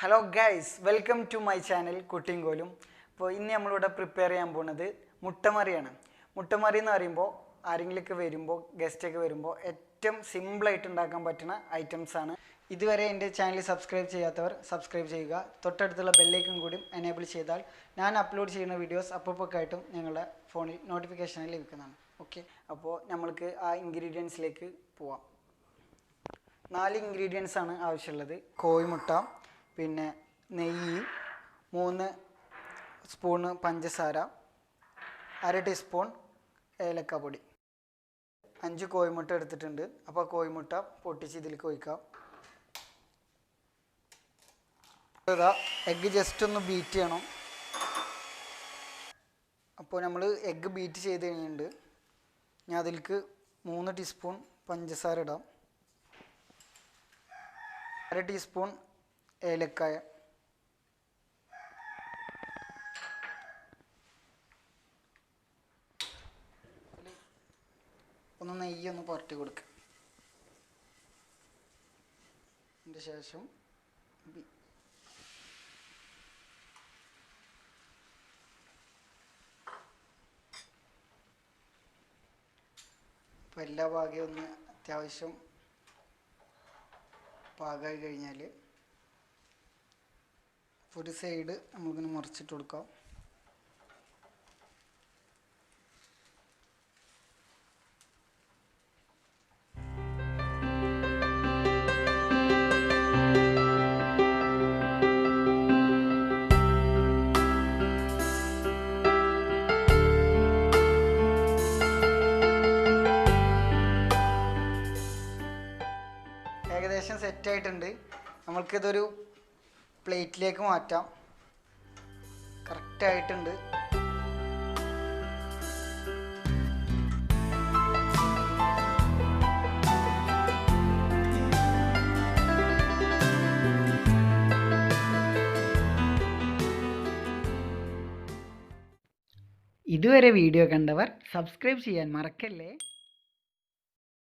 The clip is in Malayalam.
Hello guys, welcome to my channel കുട്ടിയും കോലും. അപ്പോൾ ഇന്ന് നമ്മളിവിടെ പ്രിപ്പയർ ചെയ്യാൻ പോകുന്നത് മുട്ടമറിയാണ്. മുട്ടമറി എന്ന് പറയുമ്പോൾ ആരെങ്കിലുമൊക്കെ വരുമ്പോൾ, ഗസ്റ്റൊക്കെ വരുമ്പോൾ ഏറ്റവും സിമ്പിളായിട്ട് ഉണ്ടാക്കാൻ പറ്റുന്ന ഐറ്റംസാണ്. ഇതുവരെ എൻ്റെ ചാനൽ സബ്സ്ക്രൈബ് ചെയ്യാത്തവർ സബ്സ്ക്രൈബ് ചെയ്യുക. തൊട്ടടുത്തുള്ള ബെല്ലൈക്കൺ കൂടി എനേബിൾ ചെയ്താൽ ഞാൻ അപ്ലോഡ് ചെയ്യുന്ന വീഡിയോസ് അപ്പോഴൊക്കെയായിട്ടും നിങ്ങളുടെ ഫോണിൽ നോട്ടിഫിക്കേഷനിൽ ലഭിക്കുന്നതാണ്. ഓക്കെ, അപ്പോൾ നമ്മൾക്ക് ആ ഇൻഗ്രീഡിയൻസിലേക്ക് പോവാം. 4 ഇൻഗ്രീഡിയൻസ് ആണ് ആവശ്യമുള്ളത്. കോഴിമുട്ട, പിന്നെ നെയ്യ്, 3 സ്പൂണ് പഞ്ചസാര, 1/2 ടീസ്പൂൺ ഏലക്കപ്പൊടി. 5 കോഴിമുട്ട എടുത്തിട്ടുണ്ട്. അപ്പോൾ കോഴിമുട്ട പൊട്ടിച്ച് ഇതിലേക്ക് ഒഴിക്കാം. എഗ്ഗ് ജസ്റ്റ് ഒന്ന് ബീറ്റ് ചെയ്യണം. അപ്പോൾ നമ്മൾ എഗ്ഗ് ബീറ്റ് ചെയ്ത് കഴിഞ്ഞിട്ടുണ്ട്. ഞാൻ അതിലേക്ക് 3 ടീസ്പൂൺ പഞ്ചസാര ഇടാം, 1/2 ടീസ്പൂൺ ഏലക്കായ, ഒന്ന് നെയ്യൊന്ന് പുരട്ടി കൊടുക്കുക. അതിൻ്റെ ശേഷം ഇപ്പോൾ എല്ലാ ഭാഗവും ഒന്ന് അത്യാവശ്യം പാകമായി കഴിഞ്ഞാൽ ഒരു സൈഡ് നമുക്കിങ്ങനെ മറിച്ചിട്ട് കൊടുക്കാം. ഏകദേശം സെറ്റായിട്ടുണ്ട്. നമ്മൾക്കിതൊരു പ്ലേറ്റിലേക്ക് മാറ്റാം. കറക്റ്റായിട്ടുണ്ട്. ഇതുവരെ വീഡിയോ കണ്ടവർ സബ്സ്ക്രൈബ് ചെയ്യാൻ മറക്കല്ലേ.